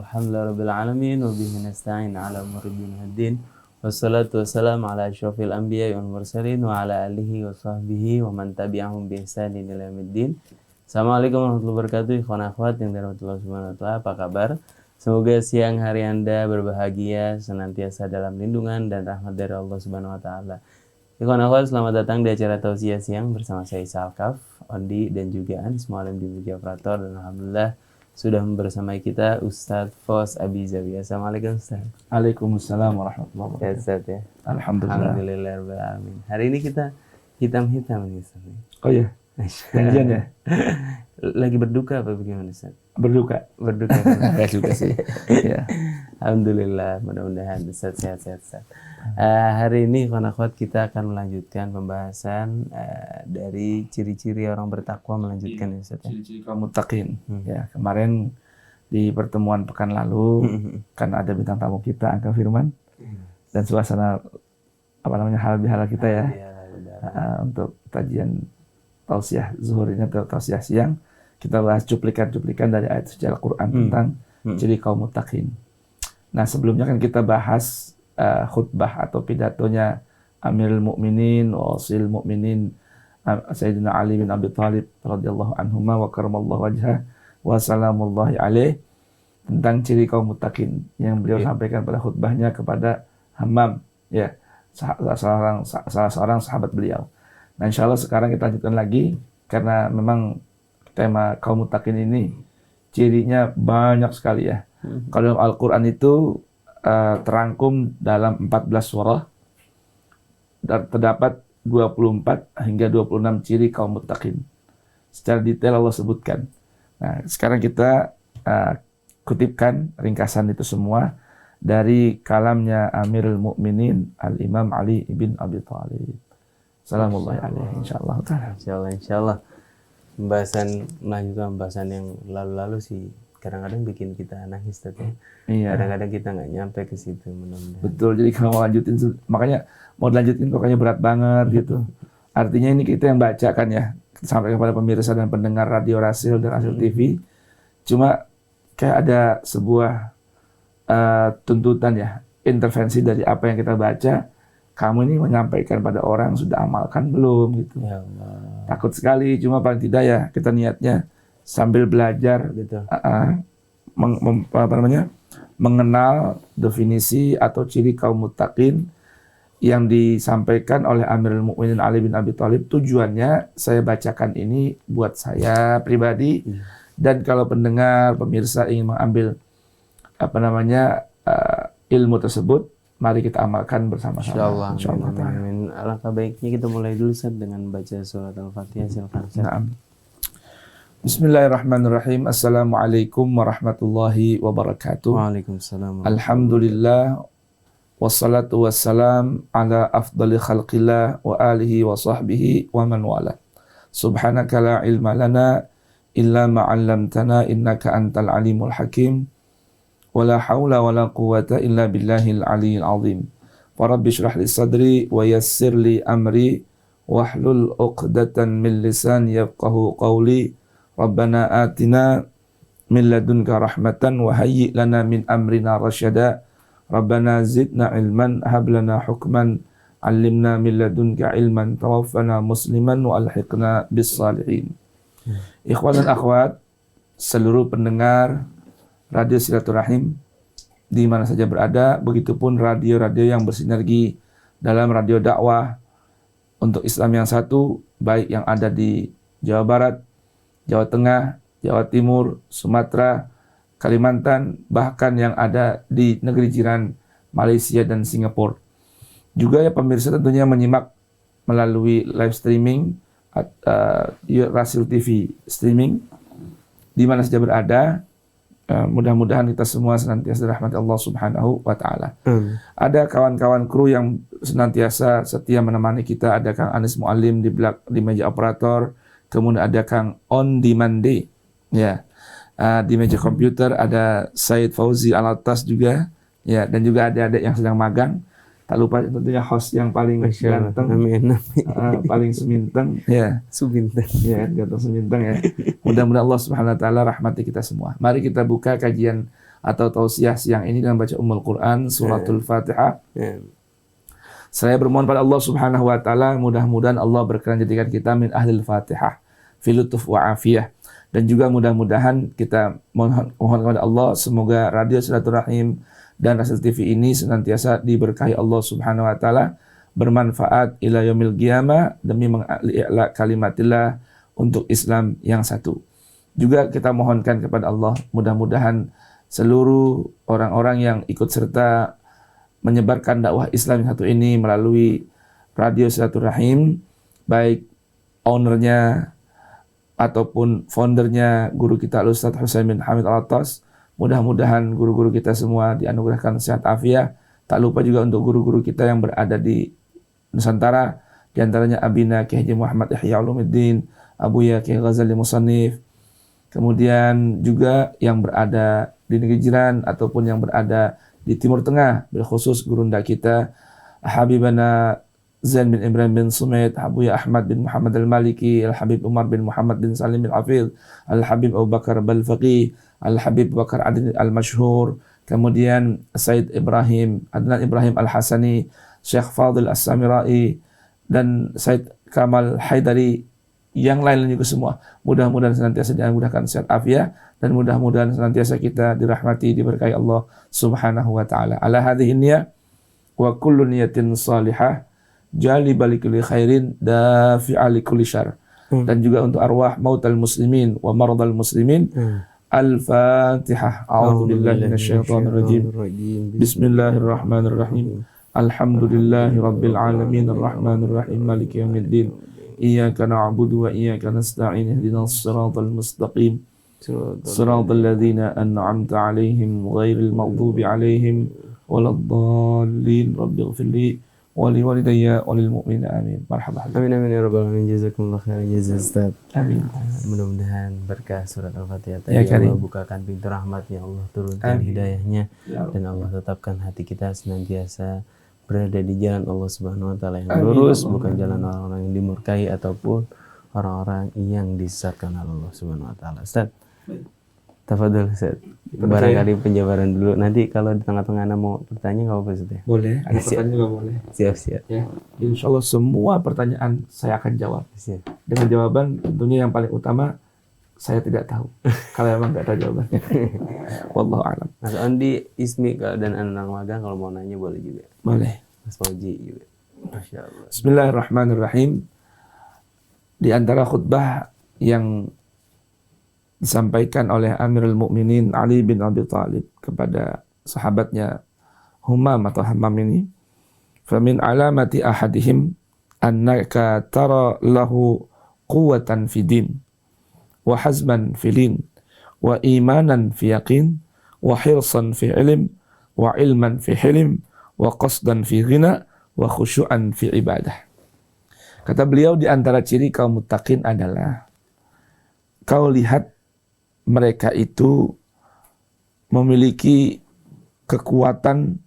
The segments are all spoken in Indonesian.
Alhamdulillahirabbil alamin wa bihi nasta'in ala umuri din. Wassalatu wassalamu ala asyrofil anbiya'i wal mursalin wa ala alihi wa sahbihi wa man tabi'ahum bi ihsanin ila yaumiddin. Assalamualaikum warahmatullahi wabarakatuh. Ikhwan akhwat yang dirahmati Allah Subhanahu wa taala, apa kabar? Semoga siang hari Anda berbahagia, senantiasa dalam lindungan dan rahmat dari Allah Subhanahu wa taala. Ikhwan akhwat, selamat datang di acara Tausiah Siang bersama saya Salkaf, Ondi dan juga Anis Mualim di meja operator, dan alhamdulillah sudah bersama kita Ustadz Fos Abizawi. Assalamualaikum Ustadz. Waalaikumsalam warahmatullahi wabarakatuh. Ustadz ya. Alhamdulillah. Alhamdulillahirobbilalamin. Hari ini kita hitam-hitam nih Ustadz. Oh iya. Janjian ya. Lagi berduka apa bagaimana Ustadz? Berduka. Berduka. Enggak juga sih. Ya. Alhamdulillah, mudah-mudahan Ustadz sehat-sehat Ustadz. Hari ini akhwat kita akan melanjutkan pembahasan dari ciri-ciri orang bertakwa, melanjutkan ya Ustadz. Ciri-ciri kaum muttaqin. Ya, kemarin di pertemuan pekan lalu kan ada bintang tamu kita Angka Firman dan suasana halal bihalal kita ya. Untuk kajian tausiah zuhur ini atau tausiah siang, kita bahas cuplikan-cuplikan dari ayat suci Al-Qur'an tentang ciri kaum muttaqin. Nah, sebelumnya kan kita bahas khutbah atau pidatonya Amirul Mukminin Wasil Mukminin Sayyidina Ali bin Abi Thalib radhiyallahu anhuma wa karamallahu wajhah wa salamullahi alaih tentang ciri kaum muttaqin yang beliau sampaikan pada khutbahnya kepada Hammam, ya, salah seorang sahabat beliau. Nah, insyaallah sekarang kita lanjutkan lagi karena memang tema kaum muttaqin ini cirinya banyak sekali ya. Kalau dalam Al-Quran itu terangkum dalam 14 surah, terdapat 24 hingga 26 ciri kaum muttaqin. Secara detail Allah sebutkan. Nah, sekarang kita kutipkan ringkasan itu semua dari kalamnya Amirul Mukminin Al-Imam Ali bin Abi Thalib. Salamullahi alaihi insyaallah. Insyaallah. Melanjutkan pembahasan yang lalu-lalu sih kadang-kadang bikin kita nangis tadi. Iya. Kadang-kadang kita nggak nyampe ke situ, mudah-mudahan. Betul. Jadi kalau mau lanjutin, makanya mau dilanjutin pokoknya berat banget gitu. Artinya ini kita yang baca kan ya, sampai kepada pemirsa dan pendengar Radio Rasil dan Rasil TV. Cuma kayak ada sebuah tuntutan ya, intervensi dari apa yang kita baca. Kamu ini menyampaikan pada orang sudah amalkan belum gitu. Ya Allah. Takut sekali, cuma paling tidak ya kita niatnya sambil belajar gitu. Mengenal definisi atau ciri kaum muttaqin yang disampaikan oleh Amirul Mukminin Ali bin Abi Thalib. Tujuannya saya bacakan ini buat saya pribadi, dan kalau pendengar, pemirsa ingin mengambil ilmu tersebut, mari kita amalkan bersama-sama. Insyaallah. Amin. Alangkah baiknya kita mulai dulu dengan baca surat Al-Fatihah. Silakan. Nah. Bismillahirrahmanirrahim. Assalamualaikum warahmatullahi wabarakatuh. Waalaikumsalam. Alhamdulillah wassalatu wassalam ala afdali khalqillah wa alihi wa sahbihi wa man wala. Subhanaka la ilma lana illa ma 'allamtana innaka antal alimul hakim. Wala haula wala quwwata illa billahil aliyyil azim. Wa rabbi shrah li sadri wa yassir li amri wahlul 'uqdatan min lisani yafqahu qawli. Rabbana atina min ladunka rahmatan wa hayyi' lana min amrina rasyada. Rabbana zidna ilman hab lana hukman 'allimna min ladunka ilman tawaffana musliman wa alhiqna bis salihin. Ikhwan dan akhwat, seluruh pendengar Radio Silaturahim di mana saja berada, begitupun radio-radio yang bersinergi dalam radio dakwah untuk Islam yang satu, baik yang ada di Jawa Barat, Jawa Tengah, Jawa Timur, Sumatera, Kalimantan, bahkan yang ada di negeri jiran Malaysia dan Singapura. Juga ya pemirsa tentunya menyimak melalui live streaming Rasil TV streaming di mana saja berada. Mudah-mudahan kita semua senantiasa dirahmati Allah Subhanahu wa taala. Ada kawan-kawan kru yang senantiasa setia menemani kita. Ada Kang Anis Mualim di meja operator, kemudian ada Kang On Dimande, ya, di meja komputer ada Said Fauzi Alatas juga, ya, dan juga ada adik yang sedang magang. Tak lupa tentunya host yang paling ganteng, paling seminteng, ya, Subintang, ya, ganteng seminteng ya. Mudah-mudahan Allah Subhanahu Wa Taala rahmati kita semua. Mari kita buka kajian atau tausiah siang ini dengan baca Ummul Quran, suratul Fatihah. Saya bermohon pada Allah Subhanahu wa taala, mudah-mudahan Allah berkenan jadikan kita min ahlil Fatihah fi lutuf wa afiyah. Dan juga mudah-mudahan kita mohon kepada Allah semoga Radio Silaturahim dan Rasul TV ini senantiasa diberkahi Allah Subhanahu wa taala, bermanfaat ila yaumil qiyamah demi mengi'la kalimatillah untuk Islam yang satu. Juga kita mohonkan kepada Allah mudah-mudahan seluruh orang-orang yang ikut serta menyebarkan dakwah Islam yang satu ini melalui Radio Silaturahim, baik ownernya ataupun foundernya guru kita Al-Ustaz Husain bin Hamid Al-Attas. Mudah-mudahan guru-guru kita semua dianugerahkan sehat afiah. Tak lupa juga untuk guru-guru kita yang berada di Nusantara, di antaranya Abina Kiai Haji Muhammad Ihya Ulumuddin, Abuya Kiai Ghazali Musannif, kemudian juga yang berada di negeri jiran ataupun yang berada di Timur Tengah, berkhusus gurunda kita Habibana Zain bin Ibrahim bin Sumait, Abuya Ahmad bin Muhammad Al-Maliki, Al-Habib Umar bin Muhammad bin Salim bin Hafidh, Al-Habib Abu Bakar Al-Faqih, Al-Habib Bakar Adin Al-Mashhur, kemudian Said Ibrahim, Adnan Ibrahim Al-Hasani, Syekh Fadil As-Samirai, dan Said Kamal Haidari, yang lain juga semua. Mudah-mudahan senantiasa dianugerakan sehat afiah, dan mudah-mudahan senantiasa kita dirahmati, diberkahi Allah Subhanahu wa taala. Ala hadhihi niyyah wa kullu niyatin salihah jalibal likulli khairin dafi'a likulli syarr. Dan juga untuk arwah mautal muslimin wa maradal muslimin. Al-Fatihah. A'udzubillahi minasyaitonir rajim. Bismillahirrahmanirrahim. Alhamdulillahi rabbil alamin arrahmanir rahim maliki yaumiddin. Iyyaka na'budu wa iyyaka nasta'in ihdinas siratal mustaqim. Siratal ladzina an'amta 'alaihim ghairil maghdubi 'alaihim waladdallin. Rabbighfirli wa liwalidayya wa lil mu'minin amin. Marhaban. Amin amin ya rabbal alamin. Jazakumullah khairan jazaa Ustaz. Amin. Mudah-mudahan berkah surat Al-Fatihah Ya, tadi Allah bukakan pintu rahmatnya, Allah turunkan Amin. hidayahnya, Ya dan Allah tetapkan hati kita senantiasa berada di jalan Allah Subhanahu wa taala yang Amin. lurus, bukan jalan orang-orang yang dimurkai ataupun orang-orang yang disesatkan oleh Allah Subhanahu wa taala. Ustaz, tafadhol Ustaz. Barangkali penjabaran dulu. Nanti kalau di tengah-tengah Anda mau bertanya enggak apa-apa Ustaz. Boleh, ada Siap. pertanyaan juga boleh. Siap. Ya, insya Allah semua pertanyaan saya akan jawab. Siap. Dengan jawaban tentunya yang paling utama saya tidak tahu. Kalau memang tidak tahu jawabannya. Wallahu a'lam. Mas Andi, Ismi dan anak magang kalau mau nanya boleh juga. Boleh. Mas Fauji juga. Masya Allah. Bismillahirrahmanirrahim. Di antara khutbah yang disampaikan oleh Amirul Mukminin Ali bin Abi Thalib kepada sahabatnya Humam atau Hammam ini, famin alamati ahadihim annaka tara lahu quwwatan fi din wa hazman fi lin wa imanan fi yaqin wa hirsan fi ilm wa ilman fi hilm wa qasdan fi ghina wa khusyu'an fi ibadah. Kata beliau, di antara ciri kaum muttaqin adalah kau lihat mereka itu memiliki kekuatan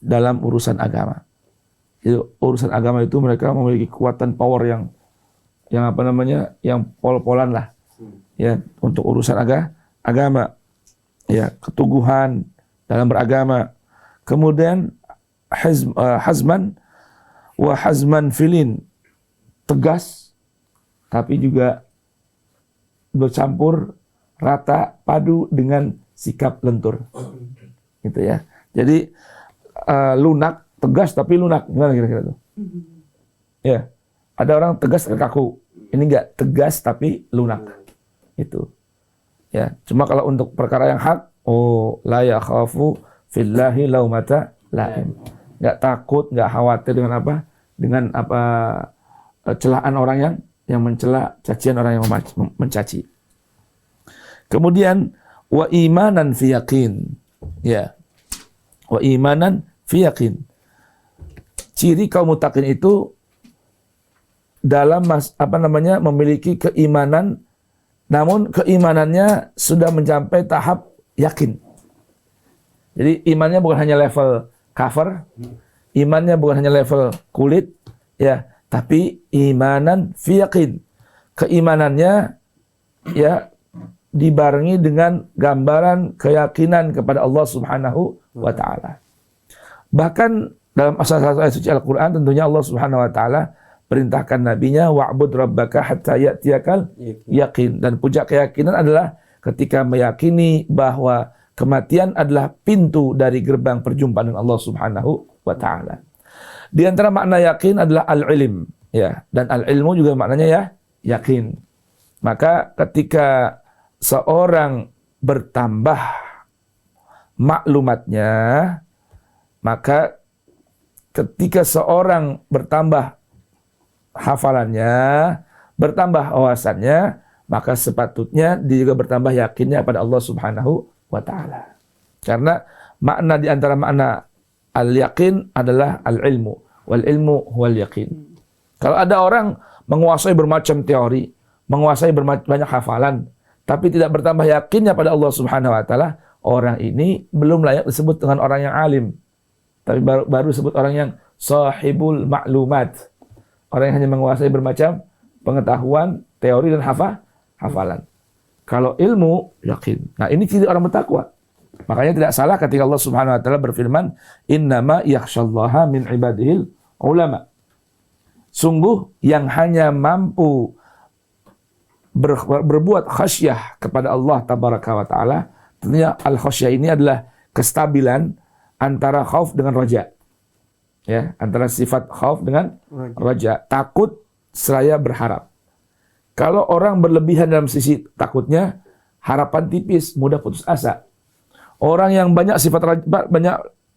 dalam urusan agama. Itu, urusan agama itu mereka memiliki kekuatan power yang apa namanya, yang pol-polan lah, ya, untuk urusan agama, ya, keteguhan dalam beragama. Kemudian hazman wa hazman filin, tegas tapi juga bercampur rata padu dengan sikap lentur, gitu ya. Jadi lunak, tegas tapi lunak, gimana kira-kira tuh? Ya, ada orang tegas tapi kaku, ini enggak, tegas tapi lunak, itu. Ya, cuma kalau untuk perkara yang hak, la yakhafu fillahi laumata laim, nggak takut, nggak khawatir dengan apa, celaan orang yang mencela, cacian orang yang mencaci. Kemudian wa imanan fi yaqin, ya, wa imanan fi yaqin. Ciri kaum muttaqin itu dalam memiliki keimanan, namun keimanannya sudah mencapai tahap yakin. Jadi imannya bukan hanya level cover, imannya bukan hanya level kulit, ya, tapi imanan fi yaqin. Keimanannya, ya, dibarengi dengan gambaran keyakinan kepada Allah Subhanahu wa taala. Bahkan dalam salah satu ayat suci Al-Qur'an tentunya Allah Subhanahu wa taala perintahkan nabinya wa'bud rabbaka hatta ya'tiyakal yakin, dan puncak keyakinan adalah ketika meyakini bahwa kematian adalah pintu dari gerbang perjumpaan dengan Allah Subhanahu wa taala. Di antara makna yakin adalah al-ilm, ya, dan al-ilmu juga maknanya ya yakin. Maka ketika seorang bertambah maklumatnya, maka ketika seorang bertambah hafalannya, bertambah wawasannya, maka sepatutnya dia juga bertambah yakinnya pada Allah Subhanahu wa taala. Karena makna di antara makna al-yakin adalah al-ilmu, wal ilmu huwal yakin. Kalau ada orang menguasai bermacam teori, menguasai banyak hafalan, tapi tidak bertambah yakinnya pada Allah Subhanahu wa taala, orang ini belum layak disebut dengan orang yang alim. Tapi baru disebut orang yang sahibul ma'lumat. Orang yang hanya menguasai bermacam pengetahuan, teori dan hafalan. Kalau ilmu, yakin. Nah, ini ciri orang bertakwa. Makanya tidak salah ketika Allah Subhanahu wa taala berfirman, "Innama yakhsyallaha min ibadihil ulama." Sungguh yang hanya mampu berbuat khasyah kepada Allah tabaraka wa taala, tentunya al-khasyah ini adalah kestabilan antara khauf dengan raja. Ya, antara sifat khauf dengan raja. Takut seraya berharap. Kalau orang berlebihan dalam sisi takutnya, harapan tipis, mudah putus asa. Orang yang banyak banyak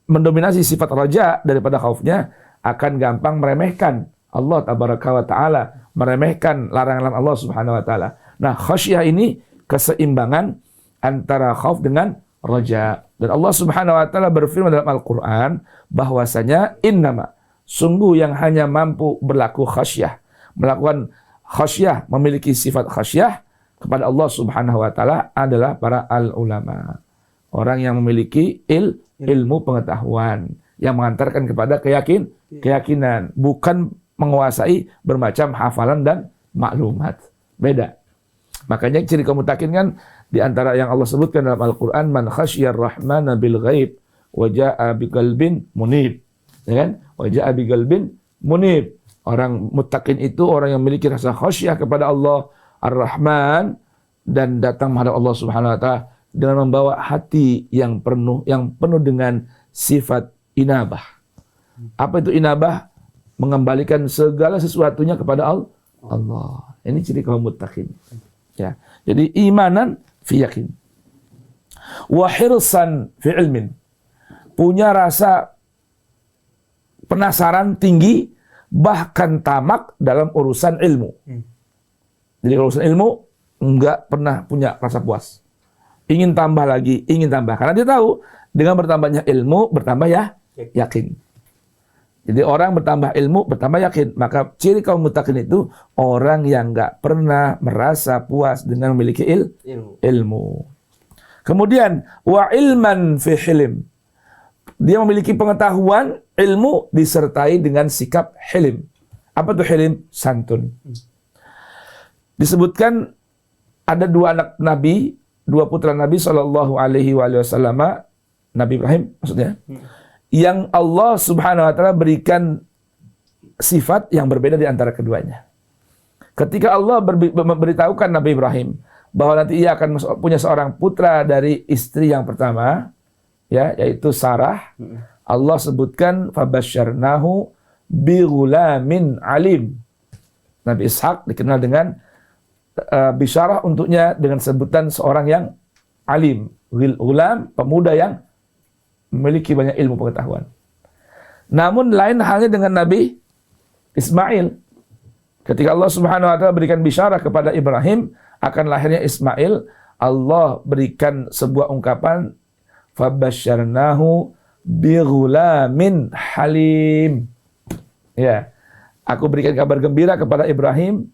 mendominasi sifat raja daripada khaufnya akan gampang meremehkan Allah tabaraka wa taala, meremehkan larangan Allah Subhanahu wa taala. Nah, khasyah ini keseimbangan antara khauf dengan raja. Dan Allah Subhanahu wa taala berfirman dalam Al-Qur'an bahwasanya innama, sungguh yang hanya mampu berlaku khasyah, melakukan khasyah, memiliki sifat khasyah kepada Allah Subhanahu wa taala adalah para al-ulama. Orang yang memiliki ilmu pengetahuan yang mengantarkan kepada keyakinan, bukan menguasai bermacam hafalan dan maklumat. Beda. Makanya ciri kaum muttaqin kan di antara yang Allah sebutkan dalam Al-Qur'an, man khasyiyar rahmana bil ghaib wa jaa'a biqalbin munib. Ya kan? Wa jaa'a biqalbin munib. Orang muttaqin itu orang yang memiliki rasa khasyah kepada Allah Ar-Rahman dan datang menghadap Allah Subhanahu wa taala dengan membawa hati yang penuh dengan sifat inabah. Apa itu inabah? Mengembalikan segala sesuatunya kepada Allah. Ini ciri kaum muttaqin. Ya. Jadi imanan fi yakin. Wa hirsan fi ilmin. Punya rasa penasaran tinggi, bahkan tamak dalam urusan ilmu. Jadi kalau urusan ilmu enggak pernah punya rasa puas. Ingin tambah lagi, ingin tambah. Karena dia tahu dengan bertambahnya ilmu bertambah ya yakin. Jadi orang bertambah ilmu, bertambah yakin. Maka ciri kaum muttaqin itu orang yang enggak pernah merasa puas dengan memiliki ilmu. Kemudian wa ilman fi hilim. Dia memiliki pengetahuan, ilmu disertai dengan sikap hilim. Apa itu hilim? Santun. Disebutkan ada dua anak Nabi, dua putra Nabi sallallahu alaihi wasallam, Nabi Ibrahim maksudnya. Yang Allah Subhanahu wa taala berikan sifat yang berbeda di antara keduanya. Ketika Allah memberitahukan Nabi Ibrahim bahwa nanti ia akan punya seorang putra dari istri yang pertama, ya, yaitu Sarah, Allah sebutkan fabasyarnahu bighulamin alim. Nabi Ishak dikenal dengan bisyarah untuknya dengan sebutan seorang yang alim, ghulam, pemuda yang memiliki banyak ilmu pengetahuan. Namun lain halnya dengan Nabi Ismail. Ketika Allah Subhanahu wa taala berikan bisyarah kepada Ibrahim akan lahirnya Ismail, Allah berikan sebuah ungkapan fabasyarnahu bighulamin halim. Ya, aku berikan kabar gembira kepada Ibrahim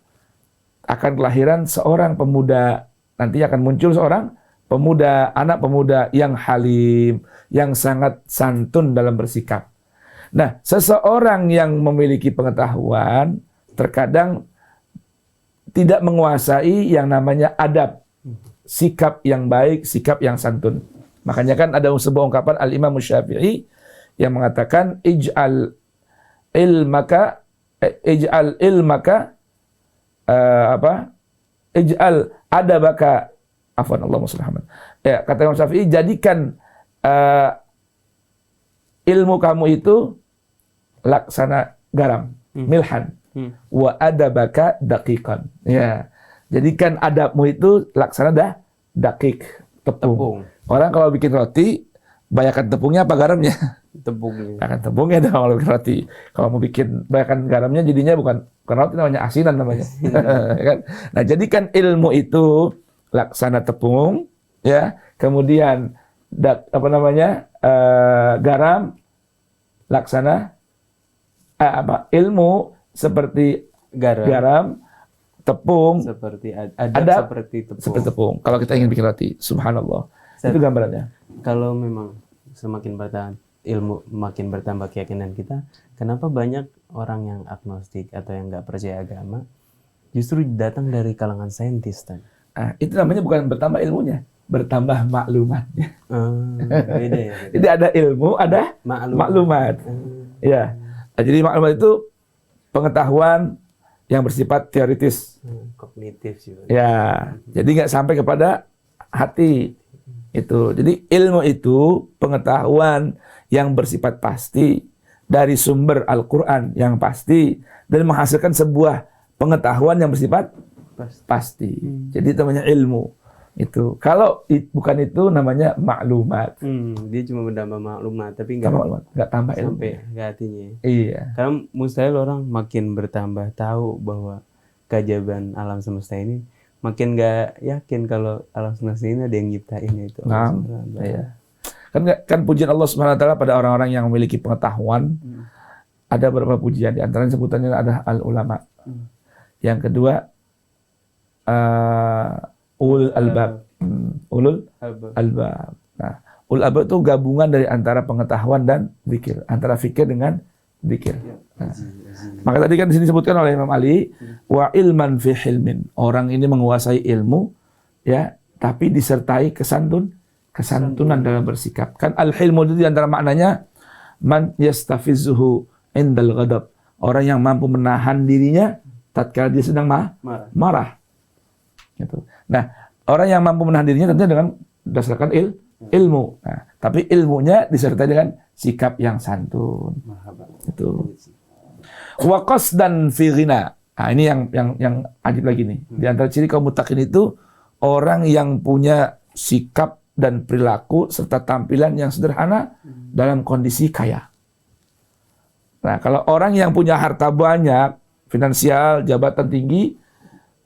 akan kelahiran seorang pemuda. Nanti akan muncul seorang pemuda, anak pemuda yang halim, yang sangat santun dalam bersikap. Nah, seseorang yang memiliki pengetahuan terkadang tidak menguasai yang namanya adab. sikap yang baik, sikap yang santun. Makanya kan ada sebuah ungkapan Al-Imam Syafi'i yang mengatakan ij'al ilmaka ij'al adabaka afwan Allahumma shalli Muhammad. Ya, kata Imam Syafi'i, jadikan ilmu kamu itu laksana garam, milhan, wa adabaka daqiqan. Ya. Jadikan adabmu itu laksana daqiq, tepung. Orang kalau bikin roti, banyakkan tepungnya apa garamnya? Tepungnya. Banyakkan tepungnya dong kalau bikin roti. Kalau mau bikin banyakkan garamnya, jadinya bukan roti, namanya asinan namanya. Kan? Nah, jadikan ilmu itu laksana tepung, ya. Kemudian garam laksana ilmu seperti garam, tepung seperti adab seperti tepung. Kalau kita ingin bikin roti, subhanallah. Itu gambarannya. Kalau memang semakin ilmu makin bertambah keyakinan kita, kenapa banyak orang yang agnostik atau yang nggak percaya agama justru datang dari kalangan saintis, Tan? Itu namanya bukan bertambah ilmunya, bertambah maklumatnya. Beda ya. Jadi ada ilmu, ada maklumat. Ya. Jadi maklumat itu pengetahuan yang bersifat teoritis, kognitif juga. Ya. Jadi nggak sampai kepada hati. Itu. Jadi ilmu itu pengetahuan yang bersifat pasti dari sumber Al-Quran yang pasti dan menghasilkan sebuah pengetahuan yang bersifat pasti. Jadi itu namanya ilmu. Itu. Kalau bukan itu namanya maklumat. Dia cuma menambah maklumat, tapi nggak tambah ilmu sampai ke hatinya. Iya. Karena mustahil orang makin bertambah tahu bahwa keajaiban alam semesta ini, makin nggak yakin kalau alam semesta ini ada yang nyiptain itu. Iya. Kan pujian Allah Subhanahu wa taala pada orang-orang yang memiliki pengetahuan. Ada beberapa pujian, di antaranya sebutannya ada al-ulama. Yang kedua ulul albab. Ulul albab. Nah, ulul albab itu gabungan dari antara pengetahuan dan zikir, antara fikir dengan zikir. Nah, maka tadi kan di sini disebutkan oleh Imam Ali, wa ilman fi hilmin. Orang ini menguasai ilmu, ya, tapi disertai kesantunan dalam bersikap. Kan al-hilmu itu di antara maknanya man yastafizuhu indal ghadab. Orang yang mampu menahan dirinya tatkala dia sedang marah. Gitu. Nah, orang yang mampu menahan dirinya tentunya dengan berdasarkan ilmu. Nah, tapi ilmunya disertai dengan sikap yang santun. Itu. Wa qasdan fi ghina. Nah, ini yang ajib lagi nih. Di antara ciri kaum muttaqin itu orang yang punya sikap dan perilaku serta tampilan yang sederhana dalam kondisi kaya. Nah, kalau orang yang punya harta banyak, finansial, jabatan tinggi,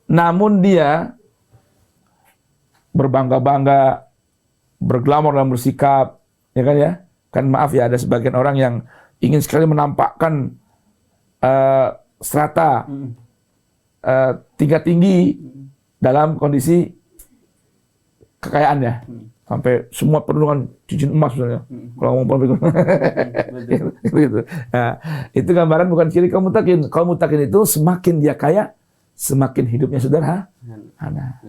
namun dia berbangga-bangga, berglamor dalam bersikap, ya kan ya? Kan maaf ya, ada sebagian orang yang ingin sekali menampakkan strata tingkat tinggi dalam kondisi kekayaannya. Sampai semua penuh dengan cincin emas sebenarnya. Kalau ngomong gitu. Nah, itu gambaran bukan ciri kaum muttaqin. Kaum muttaqin itu semakin dia kaya, semakin hidupnya sederhana.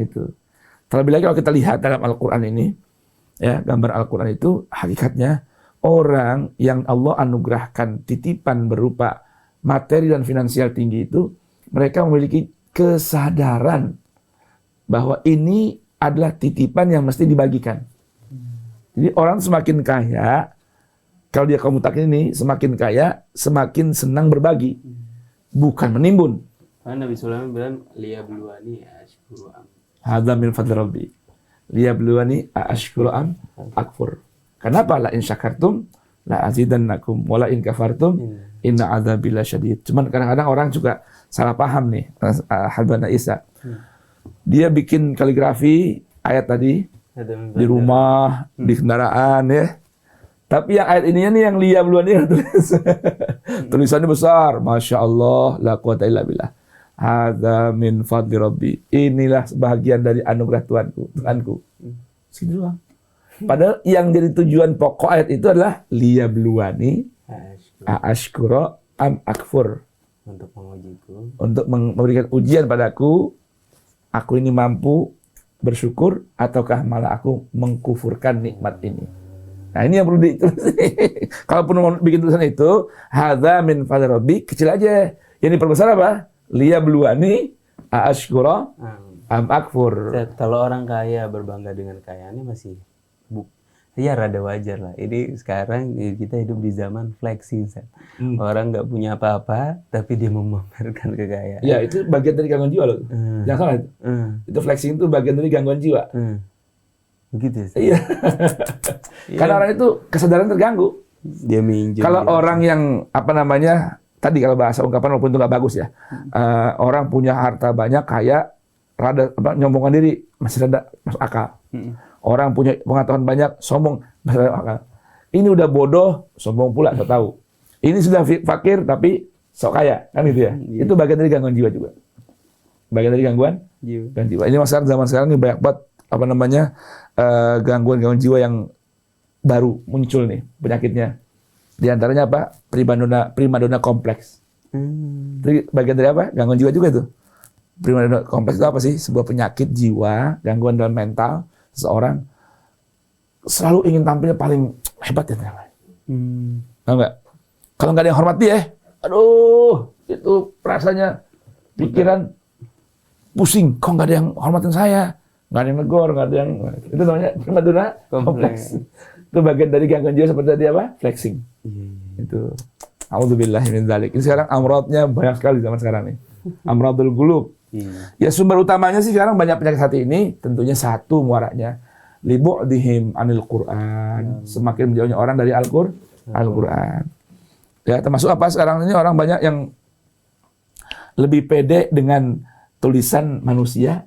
Itu. Terlebih lagi kalau kita lihat dalam Al-Quran ini, ya, gambar Al-Quran itu hakikatnya orang yang Allah anugerahkan titipan berupa materi dan finansial tinggi itu, mereka memiliki kesadaran bahwa ini adalah titipan yang mesti dibagikan. Jadi orang semakin kaya, kalau dia kaum muttaqin ini semakin kaya, semakin senang berbagi, bukan menimbun. Karena Nabi Sulaiman bilang, liyabluwani ashkuru am. Hadza min fadli rabbi. Liyabluwani ashkuru am akfur. Kenapa? La in syakartum la azidannakum wa la in kafartum inna adzabi lasyadid. Cuman kadang-kadang orang juga salah paham nih, Habana Isa. Dia bikin kaligrafi ayat tadi di rumah, di kendaraan, ya. Tapi yang ayat ininya nih yang liyabluwani tulis. Tulisannya besar, Masya Allah, la quwata illa billah. Hadza min fadli rabbi. Inilah sebahagian dari anugerah Tuhanku. Segitu doang. Padahal yang jadi tujuan pokok ayat itu adalah liyabluwani ashkura am akfur. Untuk mengujiku. Untuk memberikan ujian padaku. Aku ini mampu bersyukur ataukah malah aku mengkufurkan nikmat ini. Nah ini yang perlu ditulis. Kalaupun mau bikin tulisan itu, hadza min fadli rabbi, kecil aja. Yang diperbesar apa? Liyabluwani aashkura am akfur. Kalau orang kaya berbangga dengan kekayaannya masih ya rada wajar lah. Ini sekarang kita hidup di zaman flexing, Set. Orang nggak punya apa-apa, tapi dia memamerkan kekayaan. Ya itu bagian dari gangguan jiwa loh. Jangan salah itu. Itu flexing itu bagian dari gangguan jiwa. Begitu sih. Iya. Karena orang itu kesadaran terganggu. Dia minjem. Kalau orang yang apa namanya tadi kalau bahasa ungkapan walaupun itu nggak bagus ya, orang punya harta banyak, kaya, rada nyombongkan diri masih rada masuk akal. Orang punya pengetahuan banyak, sombong masih rada akal. Ini udah bodoh, sombong pula, tak tahu. Ini sudah fakir tapi sok kaya, kan gitu ya. Itu bagian dari gangguan jiwa juga. Bagian dari gangguan jiwa. Ini masalah zaman sekarang ini banyak banget apa namanya gangguan jiwa yang baru muncul nih penyakitnya. Di antaranya apa? Primadona kompleks. Itu bagian dari apa? Gangguan jiwa juga tuh. Primadona kompleks itu apa sih? Sebuah penyakit jiwa, gangguan dalam mental seseorang selalu ingin tampilnya paling hebat ya ternyata. Tahu nggak? Kalau nggak ada yang hormati ya, aduh itu rasanya pikiran pusing. Kok nggak ada yang hormatin saya? Nggak ada yang negor, nggak ada yang itu namanya primadona kompleks. Itu bagian dari gangguan jiwa seperti tadi apa? Flexing. Itu. A'udzubillahi min dzalik. Ini sekarang amradnya banyak sekali zaman sekarang nih. Amradul qulub. Ya sumber utamanya sih sekarang banyak penyakit hati ini tentunya satu muaranya libu'dihim anil Qur'an. Semakin menjauhnya orang dari Al-Qur'an. Ya termasuk apa sekarang ini orang banyak yang lebih pede dengan tulisan manusia,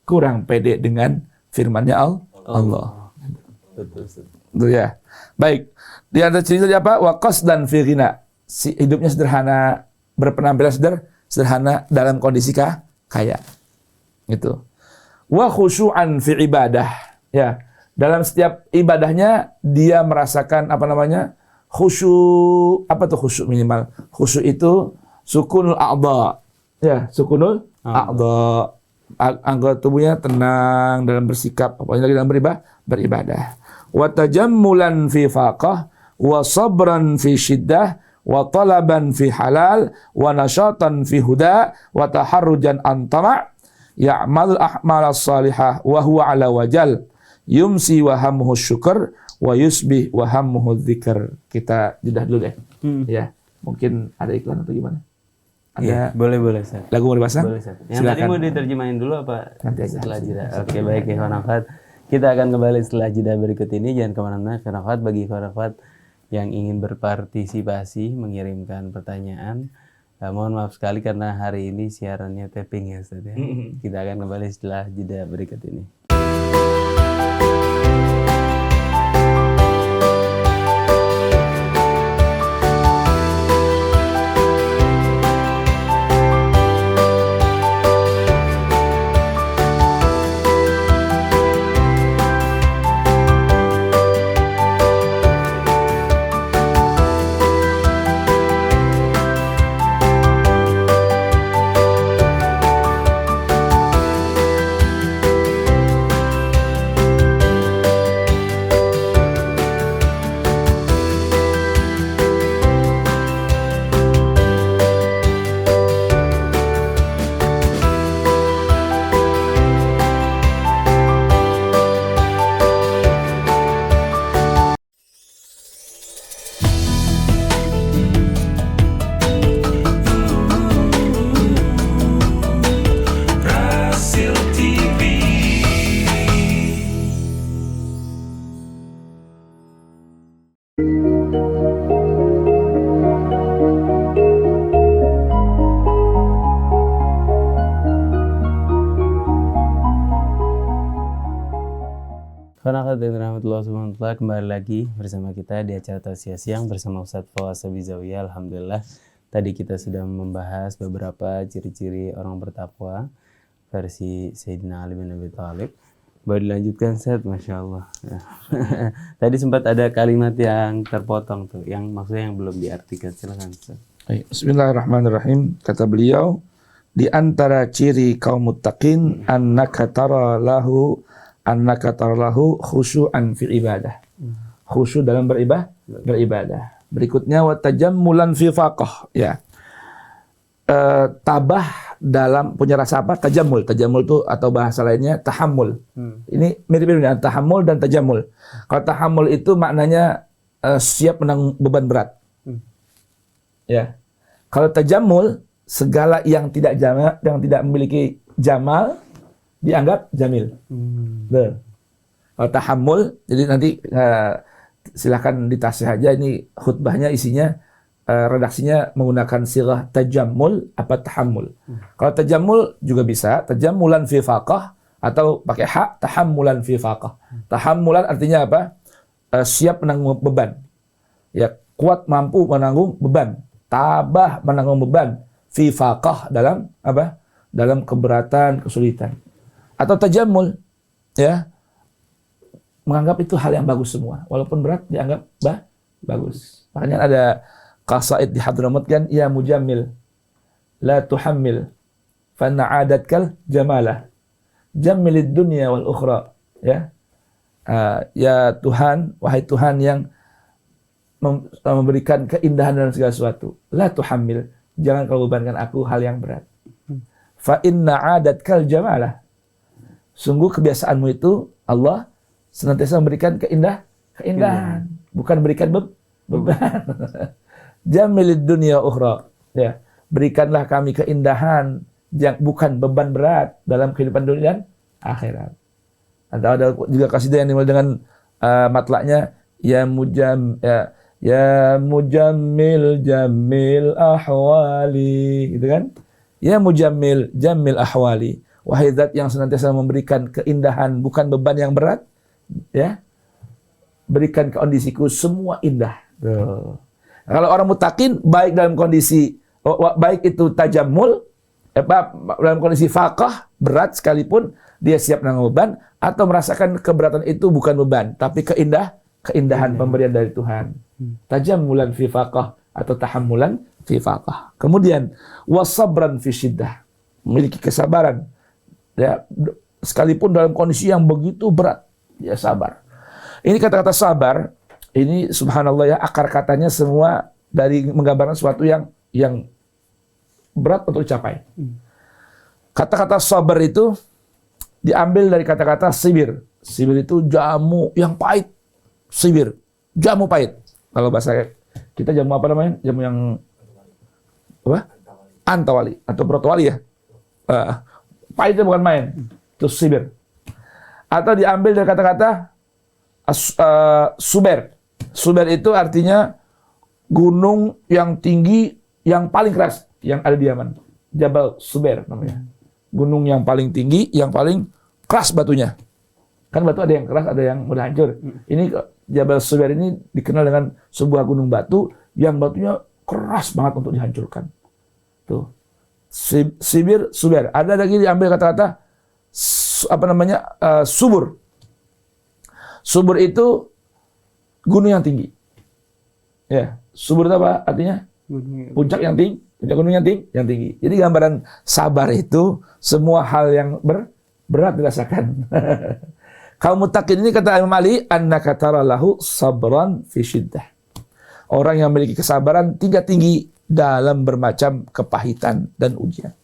kurang pede dengan firman-Nya Allah. Betul ya. Baik. Di antara cerita apa? Waqas dan firina. Si hidupnya sederhana, berpenampilan sederhana dalam kondisi kaya. Gitu. Wa khusyu'an fi ibadah. Ya. Dalam setiap ibadahnya dia merasakan apa namanya? Khusyuk. Apa tuh khusyuk minimal? Khusyuk itu sukunul a'dha. Ya, sukunul a'dha. Anggota tubuhnya tenang dalam bersikap, apalagi dalam beribadah. Wa tajammulan fi faqah wa sabran fi shiddah wa talaban fi halal wa nasyatan fi huda wa taharrujan an tama' ya'mal a'mal as-salihah wa huwa ala wajal yumsi wa hammuhu syukur wa yusbih wa hammuhu dzikr. Kita jeda dulu deh. Ya, mungkin ada iklan atau gimana? Ada boleh Ustaz. Lagu mau dipasang? Boleh Ustaz. Yang tadi mau diterjemahin dulu apa nanti aja setelah jeda? Oke, baik ya Ikhwan Akhwat. Kita akan kembali setelah jeda berikut ini. Jangan kemana-mana Ikhwan Akhwat. Bagi Ikhwan Akhwat yang ingin berpartisipasi mengirimkan pertanyaan, mohon maaf sekali karena hari ini siarannya tapping ya Ustaz ya. Kita akan kembali setelah jeda berikut ini. Kembali lagi bersama kita di acara Tausiah Siang bersama Ustadz Fawaz Abizawiyah. Alhamdulillah tadi kita sudah membahas beberapa ciri-ciri orang bertakwa versi Sayyidina Ali bin Abi Thalib. Boleh dilanjutkan Ustadz? Masya Allah. Tadi sempat ada kalimat yang terpotong tuh, yang maksudnya yang belum diartikan. Silakan Ustadz. Bismillahirrahmanirrahim. Kata beliau, di antara ciri kaum muttaqin annaka tara lahu khusyu'an fi ibadah. Khusyuk dalam beribadah. Berikutnya wa tajammulan fi faqah, ya. Tabah dalam punya rasa apa? Tajammul. Tajammul itu atau bahasa lainnya tahammul. Ini mirip-mirip dengan tahammul dan tajammul. Kalau tahammul itu maknanya siap menanggung beban berat. Ya. Kalau tajammul, segala yang tidak jamal, yang tidak memiliki jamal dianggap jamil. Kalau tahammul, jadi nanti silakan ditasih aja, ini khutbahnya isinya redaksinya menggunakan sirah tajammul apa tahammul. Kalau tajammul juga bisa tajammulan fi faqah atau pakai hak tahammulan fi faqah. Tahammulan artinya apa? Siap menanggung beban. Ya, kuat mampu menanggung beban. Tabah menanggung beban fi faqah dalam apa? Dalam keberatan, kesulitan. Atau tajammul, ya. Menganggap itu hal yang bagus semua. Walaupun berat dianggap bagus. Makanya ada qasaid di Hadramaut kan, ya mujammil la tuhammil fa na'adatkal jamalah jammilid dunya wal ukhra, ya. Ya Tuhan, wahai Tuhan yang memberikan keindahan dalam segala sesuatu, la tuhammil, jangan kau bebankan aku hal yang berat. Fa inna 'adatkal jamalah, sungguh kebiasaanmu itu Allah senantiasa memberikan keindahan, bukan berikan beban. Jamilid dunya ukhra, ya. Berikanlah kami keindahan yang bukan beban berat dalam kehidupan dunia dan akhirat. Ada juga kasidah yang dimulai dengan matlaknya ya mujammil jamil ahwali, gitu kan? Ya mujammil jamil ahwali, wahai zat yang senantiasa memberikan keindahan bukan beban yang berat, ya. Berikan kondisiku semua indah. Tuh. Kalau orang muttaqin baik dalam kondisi baik itu tajammul, dalam kondisi faqah berat sekalipun dia siap menanggung beban, atau merasakan keberatan itu bukan beban tapi keindahan pemberian dari Tuhan. Tajammulan fi faqah atau tahammulan fi faqah. Kemudian wasabran fi syiddah, memiliki kesabaran, ya, sekalipun dalam kondisi yang begitu berat dia sabar. Ini kata-kata sabar ini subhanallah, ya, akar katanya semua dari menggambarkan sesuatu yang berat untuk dicapai. Kata-kata sabar itu diambil dari kata-kata sibir. Sibir itu jamu yang pahit. Sibir, jamu pahit. Kalau bahasa kita jamu apa namanya? Jamu yang apa? Antawali atau protowali, ya. Pahitnya bukan main. Itu sibir. Atau diambil dari kata-kata suber. Suber itu artinya gunung yang tinggi yang paling keras yang ada di Yaman. Jabal Suber namanya. Gunung yang paling tinggi, yang paling keras batunya. Kan batu ada yang keras, ada yang mudah hancur. Ini Jabal Suber ini dikenal dengan sebuah gunung batu yang batunya keras banget untuk dihancurkan. Tuh. Sibir, Suber. Ada lagi diambil kata-kata subur. Subur itu gunung yang tinggi. Ya, subur itu apa? Artinya puncak yang tinggi, puncak gunung yang tinggi. Jadi gambaran sabar itu semua hal yang berat dirasakan. Kaum muttaqin ini kata Imam Ali, annaka tara lahu sabran fi syiddah. Orang yang memiliki kesabaran tinggi dalam bermacam kepahitan dan ujian.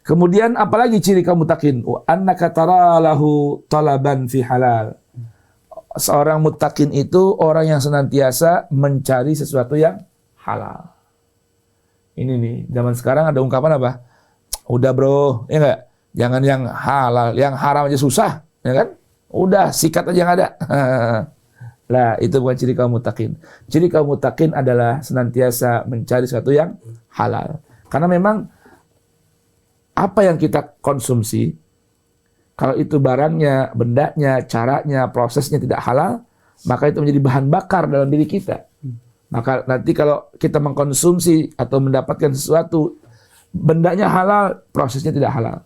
Kemudian apalagi ciri kaum muttaqin? Annaka tara lahu talaban fi halal. Seorang muttaqin itu orang yang senantiasa mencari sesuatu yang halal. Ini nih, zaman sekarang ada ungkapan apa? Udah bro, ya enggak? Jangan yang halal, yang haram aja susah, ya kan? Udah, sikat aja yang ada. Lah, itu bukan ciri kaum muttaqin. Ciri kaum muttaqin adalah senantiasa mencari sesuatu yang halal. Karena memang apa yang kita konsumsi, kalau itu barangnya, bendanya, caranya, prosesnya tidak halal, maka itu menjadi bahan bakar dalam diri kita. Maka nanti kalau kita mengkonsumsi atau mendapatkan sesuatu, bendanya halal, prosesnya tidak halal.